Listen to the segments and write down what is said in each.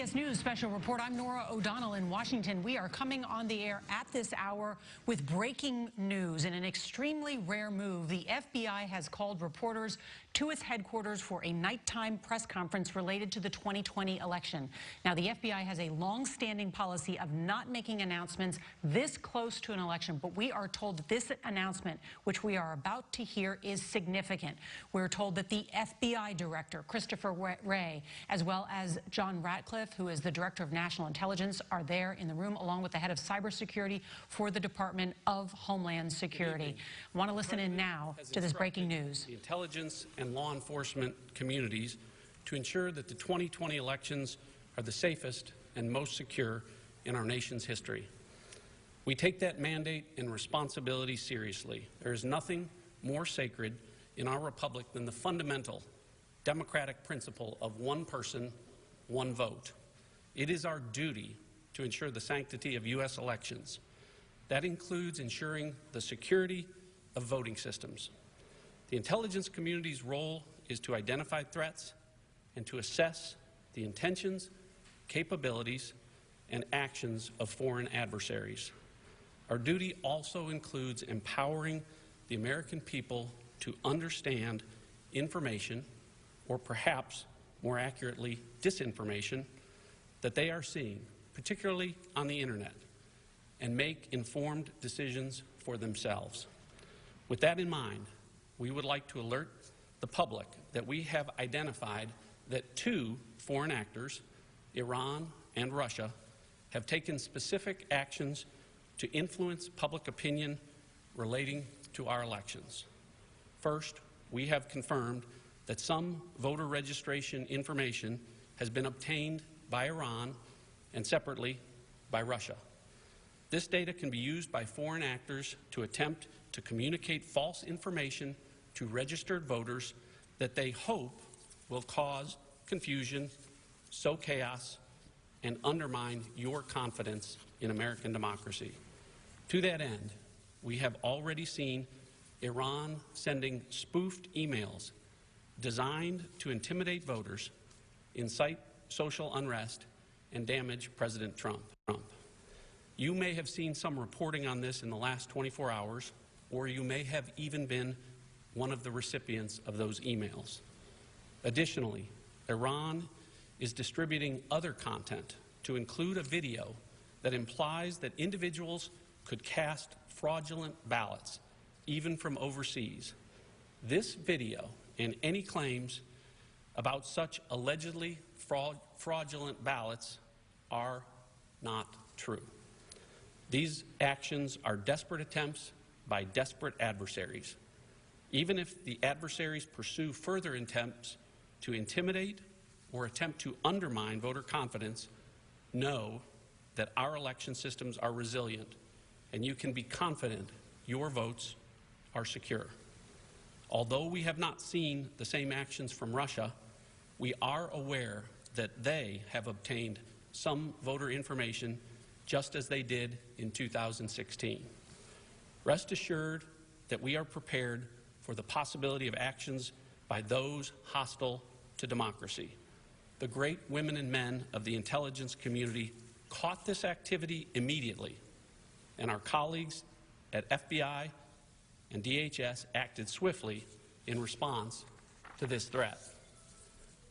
CBS News special report. I'm Norah O'Donnell in Washington. We are coming on the air at this hour with breaking news. In an extremely rare move, the FBI has called reporters to its headquarters for a nighttime press conference related to the 2020 election. Now, the FBI has a long-standing policy of not making announcements this close to an election, but we are told that this announcement, which we are about to hear, is significant. We're told that the FBI director, Christopher Wray, as well as John Ratcliffe, who is the Director of National Intelligence, are there in the room, along with the head of cybersecurity for the Department of Homeland Security. I want to listen in now to this breaking news. The intelligence and law enforcement communities to ensure that the 2020 elections are the safest and most secure in our nation's history. We take that mandate and responsibility seriously. There is nothing more sacred in our republic than the fundamental democratic principle of one person, one vote. It is our duty to ensure the sanctity of U.S. elections. That includes ensuring the security of voting systems. The intelligence community's role is to identify threats and to assess the intentions, capabilities, and actions of foreign adversaries. Our duty also includes empowering the American people to understand information, or perhaps more accurately, disinformation, that they are seeing, particularly on the internet, and make informed decisions for themselves. With that in mind, we would like to alert the public that we have identified that two foreign actors, Iran and Russia, have taken specific actions to influence public opinion relating to our elections. First, we have confirmed that some voter registration information has been obtained by Iran and separately by Russia. This data can be used by foreign actors to attempt to communicate false information to registered voters that they hope will cause confusion, sow chaos, and undermine your confidence in American democracy. To that end, we have already seen Iran sending spoofed emails designed to intimidate voters, incite social unrest, and damage President Trump. You may have seen some reporting on this in the last 24 hours, or you may have even been one of the recipients of those emails. Additionally, Iran is distributing other content to include a video that implies that individuals could cast fraudulent ballots, even from overseas. This video and any claims about such allegedly fraudulent ballots are not true. These actions are desperate attempts by desperate adversaries. Even if the adversaries pursue further attempts to intimidate or attempt to undermine voter confidence, know that our election systems are resilient, and you can be confident your votes are secure. Although we have not seen the same actions from Russia, we are aware that they have obtained some voter information just as they did in 2016. Rest assured that we are prepared for the possibility of actions by those hostile to democracy. The great women and men of the intelligence community caught this activity immediately, and our colleagues at FBI and DHS acted swiftly in response to this threat.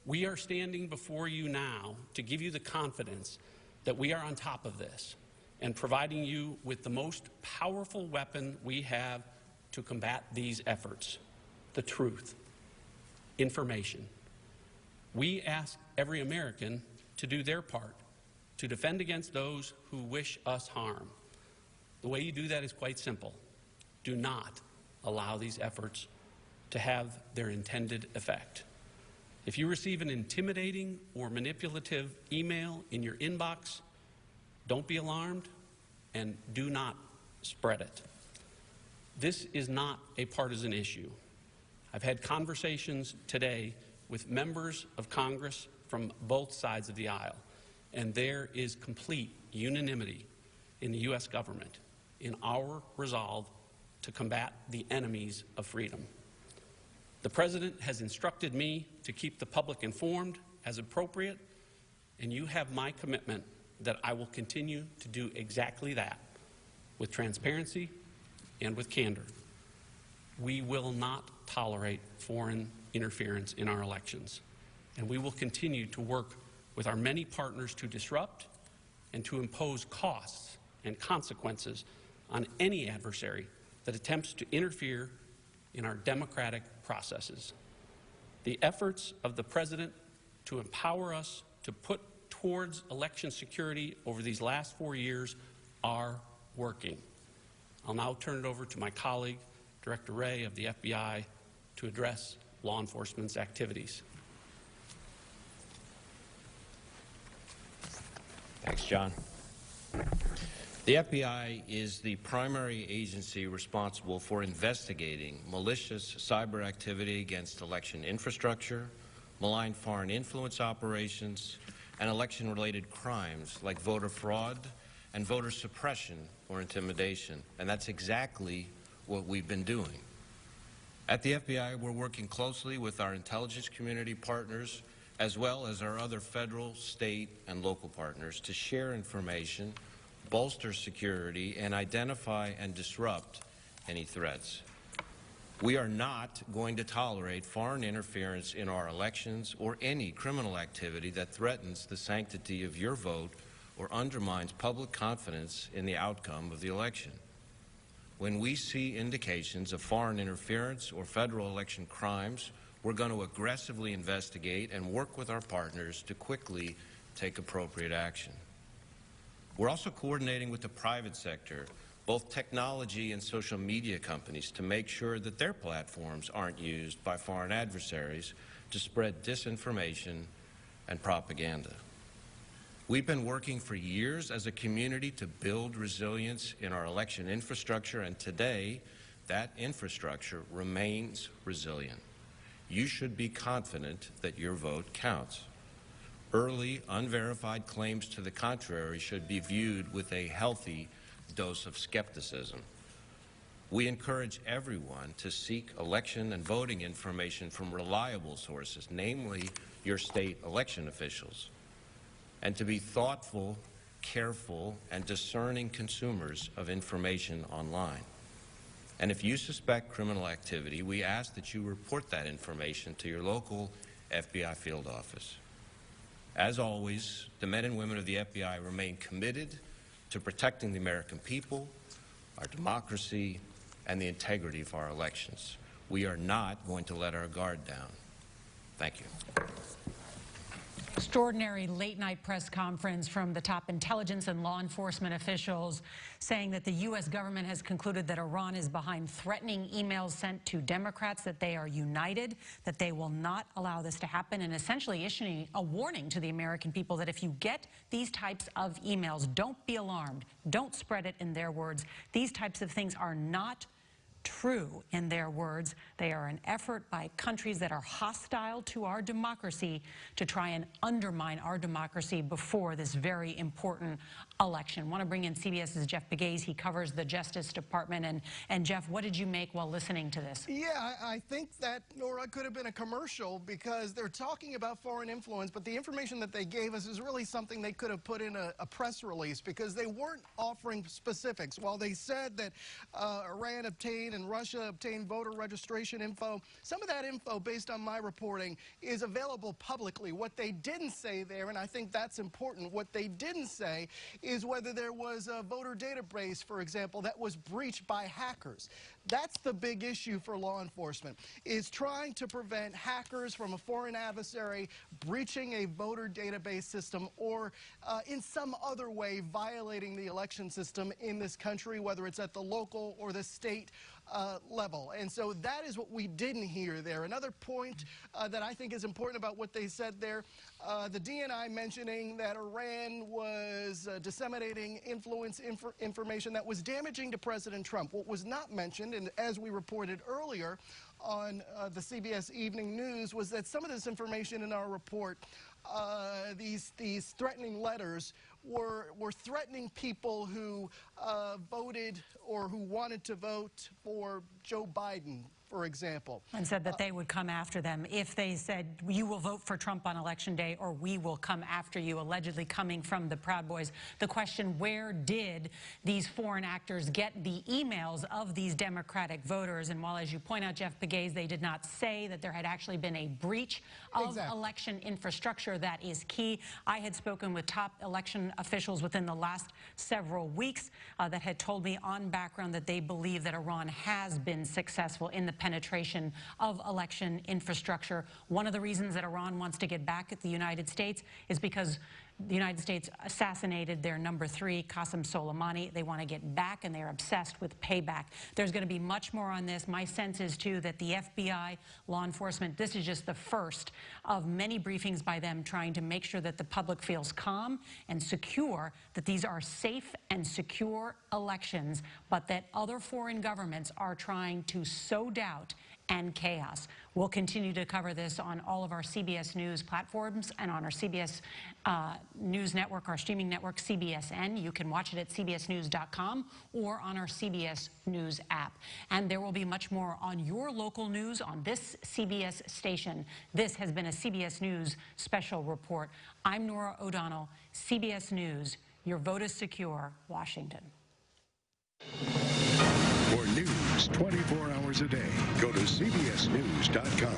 We are standing before you now to give you the confidence that we are on top of this and providing you with the most powerful weapon we have to combat these efforts: the truth, information. We ask every American to do their part to defend against those who wish us harm. The way you do that is quite simple. Do not allow these efforts to have their intended effect. If you receive an intimidating or manipulative email in your inbox, don't be alarmed and do not spread it. This is not a partisan issue. I've had conversations today with members of Congress from both sides of the aisle, and there is complete unanimity in the U.S. government in our resolve to combat the enemies of freedom. The President has instructed me to keep the public informed as appropriate And you have my commitment that I will continue to do exactly that with transparency and with candor. We will not tolerate foreign interference in our elections, and we will continue to work with our many partners to disrupt and to impose costs and consequences on any adversary that attempts to interfere in our democratic processes. The efforts of the President to empower us to put towards election security over these last 4 years are working. I'll now turn it over to my colleague, Director Wray of the FBI, to address law enforcement's activities. Thanks, John. The FBI is the primary agency responsible for investigating malicious cyber activity against election infrastructure, malign foreign influence operations, and election-related crimes like voter fraud and voter suppression or intimidation. And that's exactly what we've been doing. At the FBI, we're working closely with our intelligence community partners as well as our other federal, state, and local partners to share information, bolster security, and identify and disrupt any threats. We are not going to tolerate foreign interference in our elections or any criminal activity that threatens the sanctity of your vote or undermines public confidence in the outcome of the election. When we see indications of foreign interference or federal election crimes, we're going to aggressively investigate and work with our partners to quickly take appropriate action. We're also coordinating with the private sector, both technology and social media companies, to make sure that their platforms aren't used by foreign adversaries to spread disinformation and propaganda. We've been working for years as a community to build resilience in our election infrastructure, and today that infrastructure remains resilient. You should be confident that your vote counts. Early, unverified claims to the contrary should be viewed with a healthy dose of skepticism. We encourage everyone to seek election and voting information from reliable sources, namely your state election officials, and to be thoughtful, careful, and discerning consumers of information online. And if you suspect criminal activity, we ask that you report that information to your local FBI field office. As always, the men and women of the FBI remain committed to protecting the American people, our democracy, and the integrity of our elections. We are not going to let our guard down. Thank you. Extraordinary late-night press conference from the top intelligence and law enforcement officials saying that the U.S. government has concluded that Iran is behind threatening emails sent to Democrats, that they are united, that they will not allow this to happen, and essentially issuing a warning to the American people that if you get these types of emails, don't be alarmed. Don't spread it, in their words. These types of things are not true, in their words. They are an effort by countries that are hostile to our democracy to try and undermine our democracy before this very important election. I want to bring in CBS's Jeff Pegues. He covers the Justice Department. And Jeff, what did you make while listening to this? Yeah, I think that, Nora, could have been a commercial because they're talking about foreign influence, but the information that they gave us is really something they could have put in a press release because they weren't offering specifics. While they said that Iran obtained and Russia obtained voter registration info, some of that info, based on my reporting, is available publicly. What they didn't say there, and I think that's important, what they didn't say is whether there was a voter database, for example, that was breached by hackers. That's the big issue for law enforcement, is trying to prevent hackers from a foreign adversary breaching a voter database system or in some other way violating the election system in this country, whether it's at the local or the state level. And so that is what we didn't hear there. Another point that I think is important about what they said there, the DNI mentioning that Iran was disseminating information that was damaging to President Trump. What was not mentioned, and as we reported earlier on the CBS Evening News, was that some of this information in our report, these threatening letters, were threatening people who voted or who wanted to vote for Joe Biden, for example. And said that they would come after them if they said, you will vote for Trump on Election Day or we will come after you, allegedly coming from the Proud Boys. The question, where did these foreign actors get the emails of these Democratic voters? And while, as you point out, Jeff Pegues, they did not say that there had actually been a breach of election infrastructure. That is key. I had spoken with top election officials within the last several weeks that had told me on background that they believe that Iran has been successful in the penetration of election infrastructure. One of the reasons that Iran wants to get back at the United States is because the United States assassinated their number 3, Qasem Soleimani. They want to get back, and they're obsessed with payback. There's going to be much more on this. My sense is, too, that the FBI, law enforcement, this is just the first of many briefings by them trying to make sure that the public feels calm and secure, that these are safe and secure elections, but that other foreign governments are trying to sow doubt and chaos. We'll continue to cover this on all of our CBS News platforms and on our CBS News network, our streaming network, CBSN. You can watch it at cbsnews.com or on our CBS News app. And there will be much more on your local news on this CBS station. This has been a CBS News special report. I'm Norah O'Donnell, CBS News. Your vote is secure, Washington. For news 24 hours a day, go to cbsnews.com.